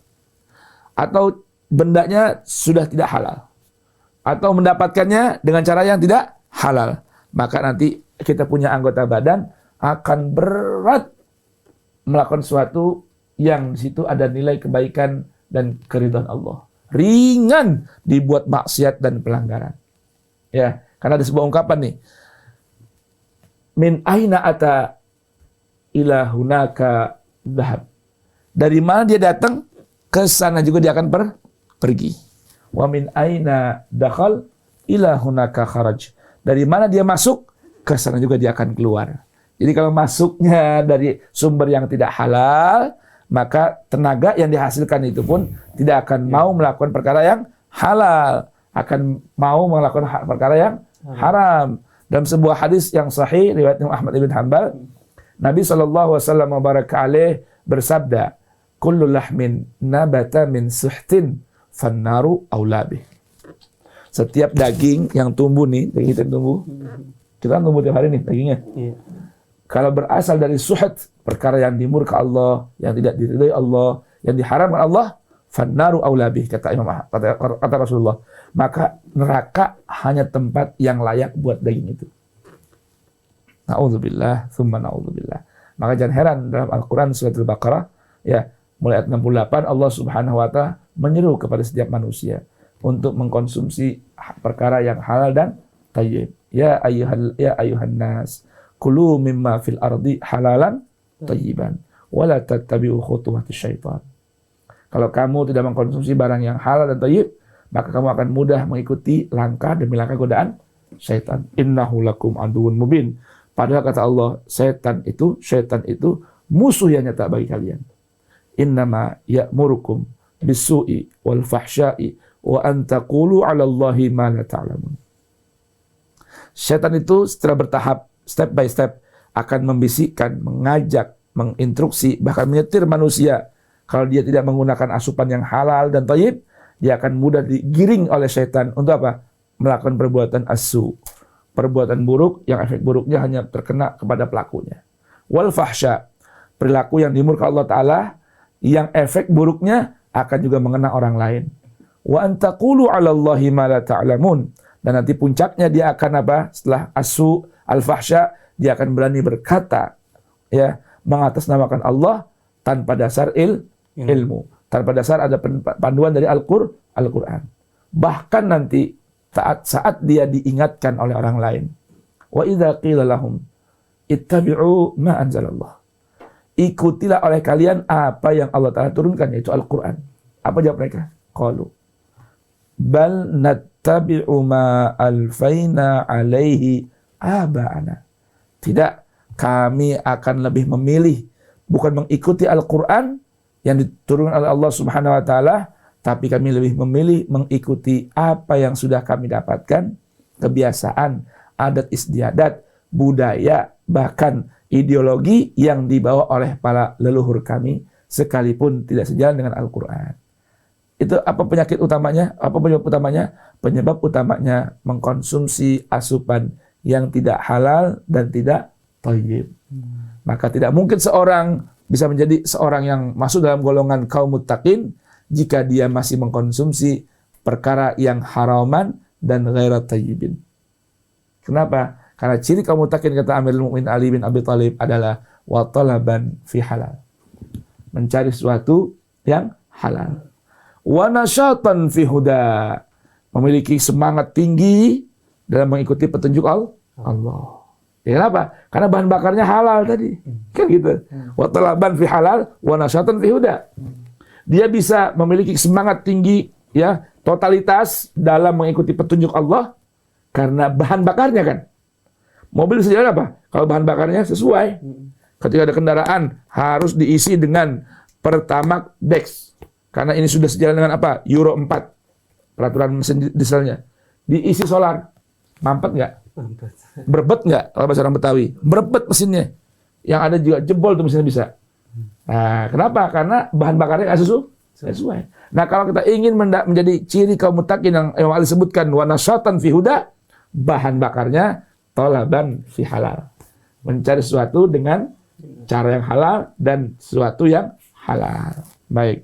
Atau bendanya sudah tidak halal. Atau mendapatkannya dengan cara yang tidak halal. Maka nanti kita punya anggota badan akan berat melakukan suatu yang di situ ada nilai kebaikan dan keridhaan Allah. Ringan dibuat maksiat dan pelanggaran. Ya, karena ada sebuah ungkapan nih. Min aina ata ila hunaka dhahab. Dari mana dia datang, ke sana juga dia akan pergi. Wa min aina dakhal ila hunaka kharaj. Dari mana dia masuk, ke sana juga dia akan keluar. Jadi kalau masuknya dari sumber yang tidak halal, maka tenaga yang dihasilkan itu pun tidak akan mau melakukan perkara yang halal, akan mau melakukan perkara yang haram. Dalam sebuah hadis yang sahih riwayat Imam Ahmad ibn Hanbal, Nabi sallallahu alaihi wasallam bersabda, "Kullu lahmin nabata min suhtin fannaru aula bih." Setiap daging yang tumbuh nih, daging kita tumbuh. Kita tumbuh tiap hari nih dagingnya. Iya. Kalau berasal dari suhat, perkara yang dimurka Allah, yang tidak diridhai Allah, yang diharamkan Allah, fannaru aula bih, kata kata Rasulullah. Maka neraka hanya tempat yang layak buat daging itu. Na'udzubillah, tsumma na'udzubillah. Maka jangan heran dalam Al-Quran surat Al-Baqarah, ya, mulai ayat 68, Allah Subhanahu wa Ta'ala menyeru kepada setiap manusia untuk mengkonsumsi perkara yang halal dan thayyib. Ya ayuhan nas, kulu mimma fil ardi halalan thayyiban, wala tattabi'u khutuwatis syaitan. Kalau kamu tidak mengkonsumsi barang yang halal dan thayyib, maka kamu akan mudah mengikuti langkah demi langkah godaan syaitan. Innahu lakum aduwwun mubin. Padahal kata Allah, syaitan itu musuh yang nyata bagi kalian. Innama ya'murukum bisu'i wal fahsya'i wa an taqulu 'ala Allahi ma la ta'lamun. Syaitan itu secara bertahap, step by step, akan membisikkan, mengajak, menginstruksi, bahkan menyetir manusia. Kalau dia tidak menggunakan asupan yang halal dan thayyib, dia akan mudah digiring oleh syaitan untuk apa? Melakukan perbuatan asu, perbuatan buruk yang efek buruknya hanya terkena kepada pelakunya. Wal fahsya, perilaku yang dimurka Allah Ta'ala, yang efek buruknya akan juga mengena orang lain. Wa antaqulu 'ala Allahi ma la ta'lamun. Dan nanti puncaknya dia akan apa? Setelah asu, al-fahsya, dia akan berani berkata, ya, mengatasnamakan Allah tanpa dasar ilmu. Tanpa dasar ada panduan dari Al-Quran. Bahkan nanti saat dia diingatkan oleh orang lain. Wa idza qila lahum ittabi'u ma anzalallah. Ikutilah oleh kalian apa yang Allah Ta'ala turunkan, yaitu Al-Quran. Apa jawab mereka? Qalu bal nattabi'u ma alfaina alaihi aba'ana. Tidak, kami akan lebih memilih bukan mengikuti Al-Quran yang diturunkan oleh Allah Subhanahu wa Ta'ala, tapi kami lebih memilih mengikuti apa yang sudah kami dapatkan, kebiasaan, adat istiadat, budaya, bahkan ideologi yang dibawa oleh para leluhur kami, sekalipun tidak sejalan dengan Al-Quran. Itu apa penyakit utamanya? Apa penyebab utamanya? Penyebab utamanya mengkonsumsi asupan yang tidak halal dan tidak thayyib. Maka tidak mungkin seorang bisa menjadi seorang yang masuk dalam golongan kaum muttaqin jika dia masih mengkonsumsi perkara yang haraman dan ghairat thayyibin. Kenapa? Karena ciri kaum muttaqin, kata Amirul Mukminin Ali bin Abi Thalib, adalah wa talaban fi halal. Mencari sesuatu yang halal. Wa nasyatan fi huda. Memiliki semangat tinggi dalam mengikuti petunjuk Allah. Ya, kenapa? Karena bahan bakarnya halal tadi. Kan gitu. Wa talaban fi halal wa nasyatan fi huda. Dia bisa memiliki semangat tinggi, ya, totalitas dalam mengikuti petunjuk Allah karena bahan bakarnya kan. Mobil bisa jalan apa? Kalau bahan bakarnya sesuai. Ketika ada kendaraan harus diisi dengan Pertamax Dex. Karena ini sudah sejalan dengan apa? Euro 4. Peraturan mesin dieselnya. Diisi solar. Mampet nggak? Berbet nggak? Kalau bahasa orang Betawi. Berbet mesinnya. Yang ada juga jebol tuh mesinnya bisa. Nah, kenapa? Karena bahan bakarnya nggak sesuai. Nah, kalau kita ingin menjadi ciri kaum muttaqin yang Imam Ali sebutkan, wa nasyatan fi huda, bahan bakarnya talaban fi halal. Mencari sesuatu dengan cara yang halal dan sesuatu yang halal. Baik.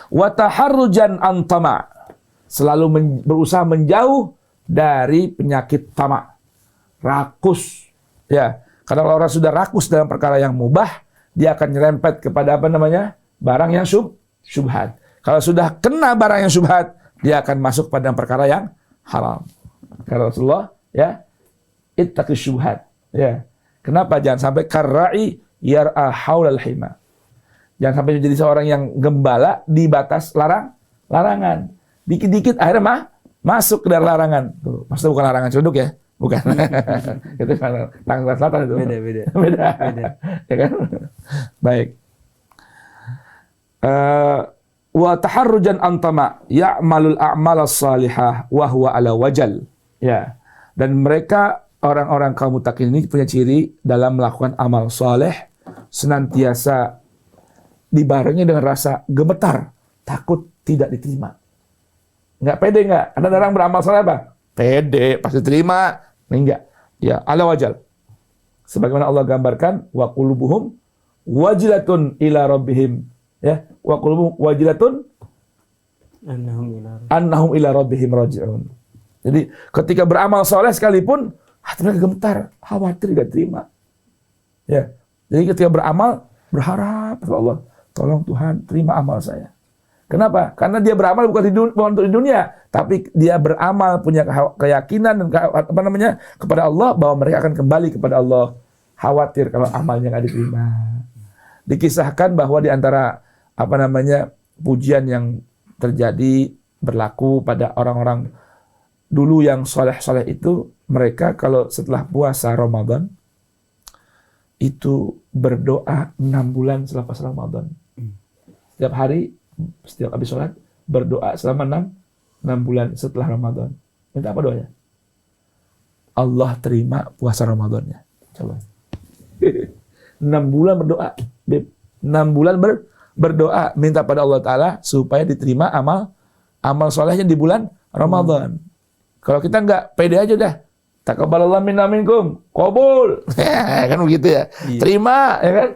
Wa taharrujan an tama', selalu berusaha menjauh dari penyakit tamak, rakus. Ya, karena kalau orang sudah rakus dalam perkara yang mubah, dia akan nyerempet kepada apa namanya? Barang yang syubhat. Kalau sudah kena barang yang syubhat, dia akan masuk pada perkara yang haram. Karena Rasulullah ya, ittaqi syubhat. Ya. Kenapa jangan sampai karra'i yar'a haulal hima. Jangan sampai menjadi seorang yang gembala di batas larangan. Dikit-dikit akhirnya masuk ke dalam larangan. Tuh, maksudnya bukan larangan celuduk ya. Bukan. Itu Tangerang Selatan itu. Beda. Ya kan? Baik. Wa taharrujan antama ya'malul a'mal as-salihah wa huwa ala wajal. Ya. Dan mereka orang-orang kaum muttaqin ini punya ciri dalam melakukan amal saleh senantiasa dibarengi dengan rasa gemetar, takut tidak diterima. Enggak pede enggak? Ada orang beramal saleh apa? Pede, pasti terima. Enggak. Ya, ala wajal. Sebagaimana Allah gambarkan, wa qulubuhum wajilatun ila rabbihim. Ya, wa qulubuhum wajilatun annahum ila rabbihim raji'un. Jadi, ketika beramal saleh sekalipun, hati mereka gemetar, khawatir enggak terima. Ya. Jadi ketika beramal, berharap kepada Allah, tolong Tuhan terima amal saya. Kenapa? Karena dia beramal bukan untuk di dunia, tapi dia beramal punya keyakinan dan kepada Allah bahwa mereka akan kembali kepada Allah. Khawatir kalau amalnya nggak diterima. Dikisahkan bahwa di antara pujian yang terjadi berlaku pada orang-orang dulu yang soleh-soleh itu, mereka kalau setelah puasa Ramadan itu berdoa 6 bulan selepas Ramadan. Setiap hari, setiap habis sholat, berdoa selama 6 bulan setelah Ramadan. Minta apa doanya? Allah terima puasa Ramadannya. Coba. 6 bulan berdoa. 6 bulan berdoa. Minta pada Allah Ta'ala supaya diterima amal solehnya di bulan Ramadan. Kalau kita enggak, pede aja dah. Taqabbalallahu minna minkum. Qabul. Kan begitu ya. Iya. Terima, ya kan?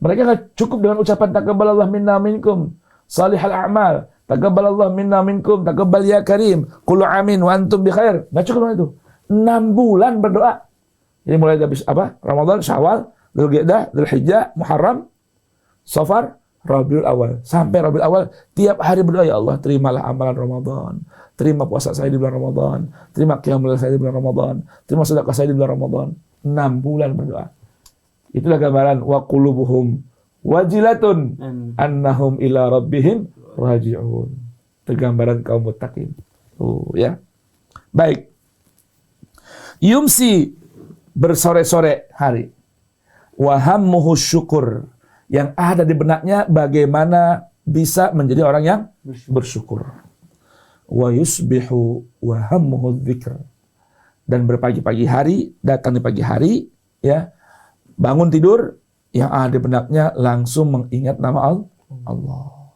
Mereka enggak cukup dengan ucapan taqabbalallahu minna minkum salihal a'mal. Taqabbalallahu minna minkum, taqabbal ya karim. Qul amin wa antum bi khair. Enggak cukup dengan itu. 6 bulan berdoa. Jadi mulai dari Ramadan, Syawal, Dzulqa'dah, Dzulhijjah, Muharram, Safar, Rabiul Awal. Sampai Rabiul Awal tiap hari berdoa, ya Allah, terimalah amalan Ramadan. Terima puasa saya di bulan Ramadan. Terima qiyamul lail saya di bulan Ramadan. Terima sedekah saya di bulan Ramadan. 6 bulan berdoa. Itulah gambaran wa qulubuhum wajilatun annahum ila rabbihim raji'un. Itu gambaran kaum muttaqin. Ya. Baik. Yumsi bersore-sore hari. Wa hammuhu syukur. Yang ada di benaknya bagaimana bisa menjadi orang yang bersyukur. Wa yusbihu wa hammuhu dzikr. Dan berpagi-pagi hari, datang di pagi hari, ya, bangun tidur, yang ada di benaknya langsung mengingat nama Allah.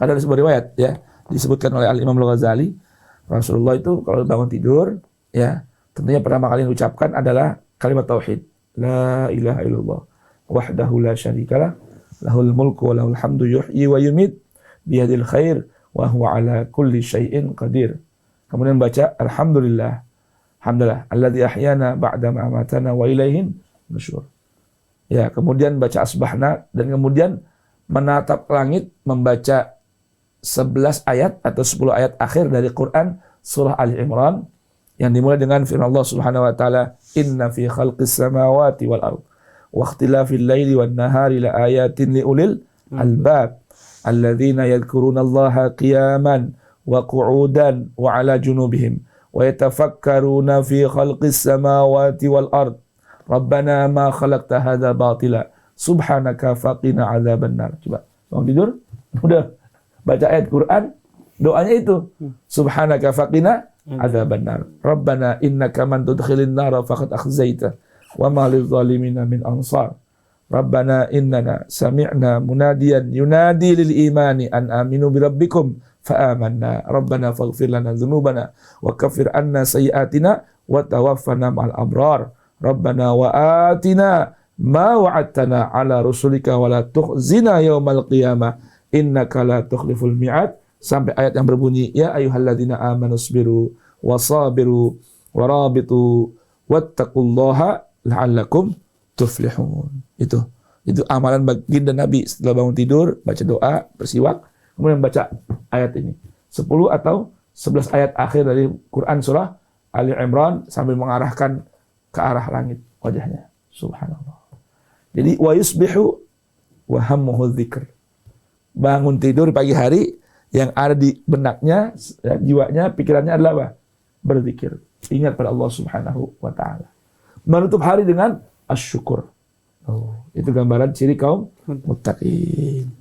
Ada sebuah riwayat, ya, disebutkan oleh Al-Imam Al-Ghazali, Rasulullah itu kalau bangun tidur, ya, tentunya pertama kali yang diucapkan adalah kalimat tauhid, la ilaha illallah wahdahu la syarikalah lahul mulku wa lahul hamdu yuhyi wa yumit biyadil khair wa huwa ala kulli syai'in qadir. Kemudian baca alhamdulillah alladzi ahyana ba'da ma amatana wa ilaihin nusyur. Ya, kemudian baca asbahna dan kemudian menatap langit membaca 11 ayat atau 10 ayat akhir dari Quran surah Ali Imran yang dimulai dengan firman Allah Subhanahu wa taala, inna fi khalqis samawati wal ardh wa ikhtilafil laili wan nahari la ayatin liulil albab alladzina yadhkuruna Allaha qiyaman wa qu'udan wa 'ala junubihim wa yatafakkaruna fi khalqis samawati wal ardh rabbana ma khalaqta hadza batila subhanaka faqina 'adzabannar. Coba bangun tidur udah baca ayat Quran, doanya itu subhanaka faqina 'adzabannar rabbana innaka man tudkhilin nar faqad akhzaita wa ma lidh-dhalimina min ansar rabbana innana sami'na munadiyan yunadi lil imani an aminu bi rabbikum fa amanna rabbana faghfir lana dhunubana wa kaffir anna sayyi'atina wa tawaffana ma'al abrar rabbana wa atina ma wa'adtana ala rusulika wa la tukhzina yaumal qiyamah innaka la tukhliful mi'ad, sampai ayat yang berbunyi ya ayyuhalladzina amanu sabiru wasabiru warabitu wattaqullaha la'allakum tuflihun. Itu Itu amalan baginda Nabi setelah bangun tidur, baca doa, bersiwak, kemudian baca ayat ini. 10 atau 11 ayat akhir dari Quran surah Ali Imran sambil mengarahkan ke arah langit wajahnya. Subhanallah. Jadi wa yusbihu wa hammuhu dzikr. Bangun tidur pagi hari yang ada di benaknya, jiwanya, pikirannya adalah apa? Berzikir. Ingat pada Allah Subhanahu wa taala. Menutup hari dengan asyukur. Oh, itu gambaran ciri kaum muttaqin.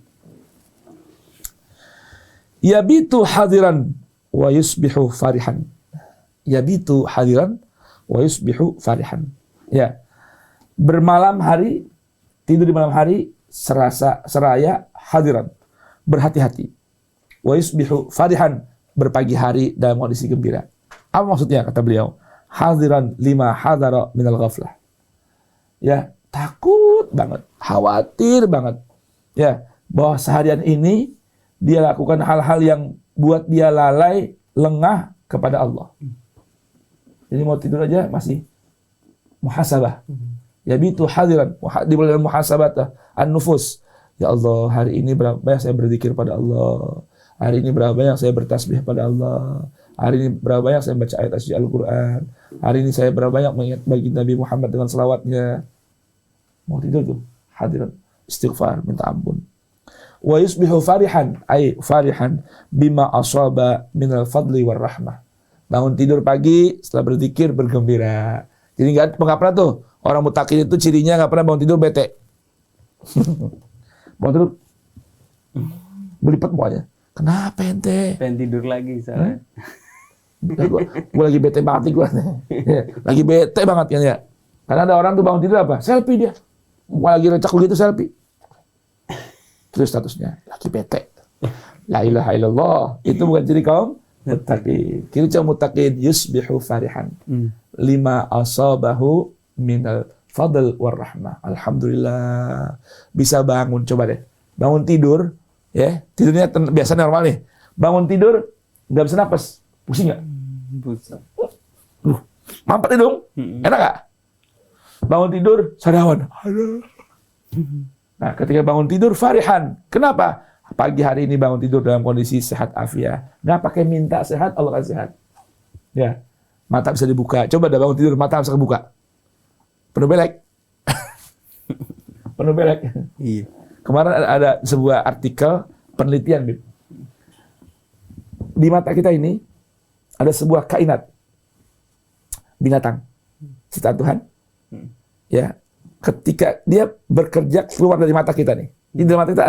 Yabitu hadiran wa yusbihu farihan. Yabitu hadiran wa yusbihu farihan. Ya. Bermalam hari, tidur di malam hari, seraya hadiran, berhati-hati. Wa yusbihu farihan, berpagi hari dalam kondisi gembira. Apa maksudnya kata beliau? Hadiran lima hadara minal ghaflah. Ya, takut banget, khawatir banget. Ya, bahwa seharian ini dia lakukan hal-hal yang buat dia lalai, lengah kepada Allah. Jadi mau tidur aja masih muhasabah. Yabitu hadiran, di bulan muhasabah an-nufus. Ya Allah, hari ini berapa banyak saya berzikir pada Allah. Hari ini berapa banyak saya bertasbih pada Allah. Hari ini berapa banyak saya baca ayat Al-Quran. Hari ini saya berapa banyak mengingat baginda Nabi Muhammad dengan selawatnya. Mau tidur tuh, hadiran, istighfar, minta ampun. Wa yusbihu farihan, ay farihan bima asaba minal fadli war rahmah. Bangun tidur pagi, setelah berzikir bergembira. Jadi nggak pernah tuh orang muttaqin itu cirinya nggak pernah bangun tidur bete. Bangun tidur berlipat pokoknya. Kenapa ente? Pengen tidur lagi soalnya. Gue lagi bete banget nih gue. Lagi bete banget kan ya. Karena ada orang tuh bangun tidur apa? Selfie dia. Lagi recak begitu selfie. Terus statusnya lagi bete. La ilaha illallah. Itu bukan ciri kaum muttaqin. Ciri kaum muttaqin yusbihu farihan. Lima asabahu minal fadl war rahmah. Alhamdulillah. Bisa bangun, coba deh. Bangun tidur, ya. Tidurnya biasa normal nih. Bangun tidur enggak bisa napas. Pusing enggak? Pusing. Mampet hidung. Enak enggak? Bangun tidur sarawan. Nah, ketika bangun tidur farihan. Kenapa? Pagi hari ini bangun tidur dalam kondisi sehat afiat. Nggak pakai minta sehat, Allah kasih sehat. Ya, mata bisa dibuka. Coba dah bangun tidur, mata bisa kebuka. Penuh belek. Penuh belek. Iya. Kemarin ada sebuah artikel penelitian, Bib. Di mata kita ini ada sebuah kainat. Binatang. Ciptaan Tuhan. Ya, ketika dia bekerja keluar dari mata kita nih. Di dalam mata kita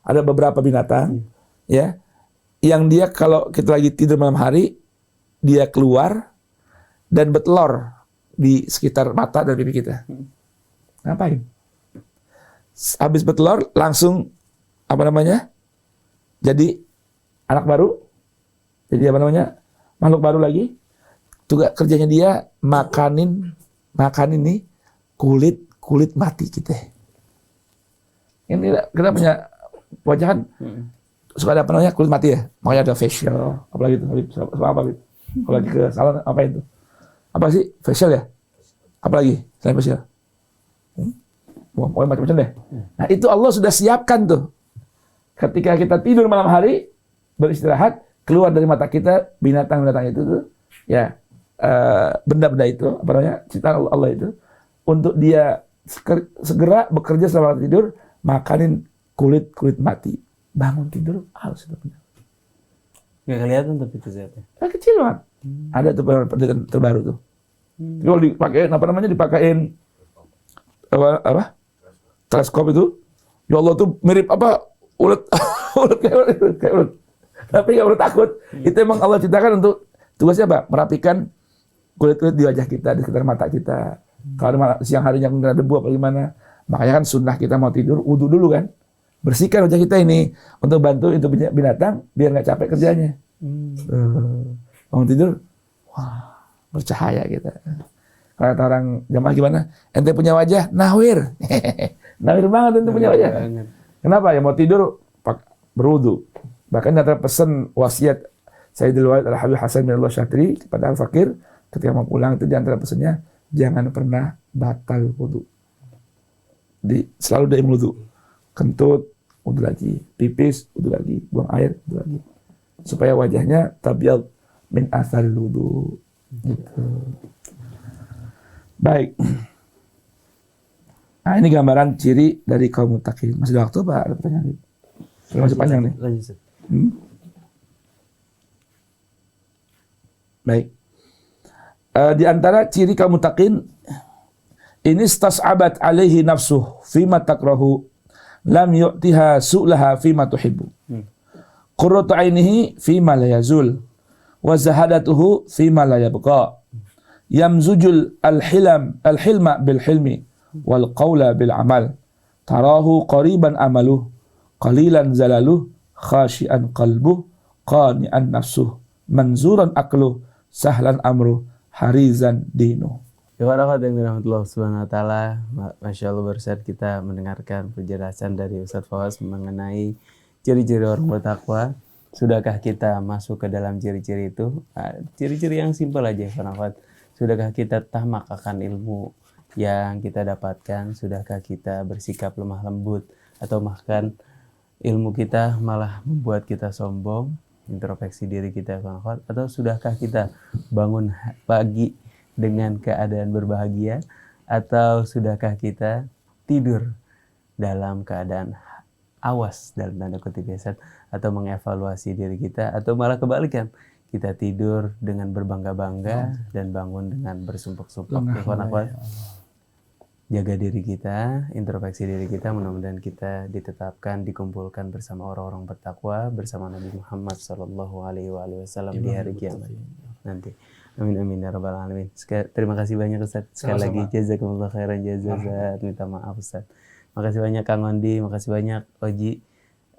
ada beberapa binatang ya yang dia kalau kita lagi tidur malam hari dia keluar dan bertelur di sekitar mata dan pipi kita. Ngapain? Habis bertelur langsung apa namanya? Jadi anak baru. Jadi apa namanya? Makhluk baru lagi. Tugas kerjanya dia makanin nih kulit mati kita. Ini kita punya wajah kan suka ada apa namanya kulit mati ya, makanya ada facial, apalagi itu, apa gitu, apalagi ke salon apa itu, apa sih facial ya, apalagi selain facial, pokoknya macam-macam deh. Nah itu Allah sudah siapkan tuh, ketika kita tidur malam hari beristirahat keluar dari mata kita binatang-binatang itu tuh, ya benda-benda itu apa namanya ciptaan Allah itu untuk dia segera bekerja selama tidur. Makanin kulit mati. Bangun tidur harus itu benar. Nggak kelihatan tapi itu sehatnya. Kecil banget. Ada tuh penelitian terbaru tuh. Kalau dipakein apa namanya dipakein apa? Teleskop itu. Ya Allah tuh mirip apa? Ulet kayak ulet. Tapi nggak perlu takut. Itu emang Allah ciptakan untuk tugasnya apa? Merapikan kulit-kulit di wajah kita, di sekitar mata kita. Kalau siang harinya kena debu apa gimana? Makanya kan sunnah kita mau tidur, wudu dulu kan. Bersihkan wajah kita ini untuk bantu itu binatang biar nggak capek kerjanya. Bangun tidur, wah bercahaya kita. Kalau kata orang jamaah gimana? Ente punya wajah nawir. Nawir banget ente punya wajah. Kenapa? Ya mau tidur berwudu. Bahkan ada pesan wasiat Sayyidul Walid Al-Habib Hasan bin Allah Syatri kepada Al-Fakir ketika mau pulang itu di antara pesannya jangan pernah batal wudu. selalu daim wudu. Kentut, wudu lagi. Pipis, wudu lagi. Buang air, wudu lagi. Supaya wajahnya tabyad min athar wudu. Gitu. Baik. Nah, ini gambaran ciri dari kaum muttaqin. Masih ada waktu apa? Ada pertanyaan? Masih panjang nih. Lanjut. Baik. Di antara ciri kaum muttaqin ini stas'abat alaihi nafsuh fima takrahu lam yu'tiha su'laha fima tuhibbu. Qurratu ainihi fima la yazul wa zahadatuhu fima la yabqa. Yamzujul al-hilma bil hilmi wal qawla bil amal. Tarahu qariban amaluh qalilan zalaluh khashian qalbuh qani'an nafsuh manzuran aqluh sahlan amruh harizan dinu. Ikhwan yang dirahmati Allah Subhanahu wa taala, Masya Allah baru saat kita mendengarkan penjelasan dari Ustaz Fawaz mengenai ciri-ciri orang bertakwa. Sudahkah kita masuk ke dalam ciri-ciri itu? Ciri-ciri yang simpel aja, ikhwan. Sudahkah kita tamak akan ilmu yang kita dapatkan? Sudahkah kita bersikap lemah lembut? Atau bahkan ilmu kita malah membuat kita sombong? Introspeksi diri kita, ikhwan. Atau sudahkah kita bangun pagi dengan keadaan berbahagia, atau sudahkah kita tidur dalam keadaan awas dalam tanda kutip biasa, atau mengevaluasi diri kita, atau malah kebalikan, kita tidur dengan berbangga-bangga dan bangun dengan bersumpah-sumpah. Jaga diri kita, introspeksi diri kita, mudah-mudahan kita ditetapkan, dikumpulkan bersama orang-orang bertakwa, bersama Nabi Muhammad SAW di hari kiamat nanti. Amin amin ya rabbal alamin. Terima kasih banyak Ustaz. Sekali lagi jazakumullah khairan jazaa. Minta maaf Ustaz. Makasih banyak Kang Ondi, makasih banyak Oji,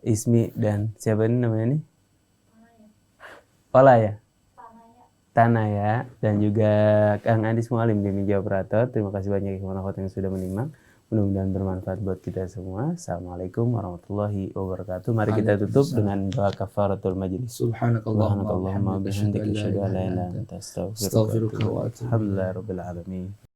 Ismi, dan siapa ini namanya nih? Ola ya? Tanaya, dan juga Kang Adis Mualim di meja operator. Terima kasih banyak ikhwan akhwat yang sudah menyimak. Mudah-mudahan bermanfaat buat kita semua. Assalamualaikum warahmatullahi wabarakatuh. Mari kita tutup dengan doa kafaratul majlis. Subhanakallahumma wa bihamdika asyhadu an la ilaha illa anta astaghfiruka wa atubu ilaik. Alhamdulillahirabbil alamin.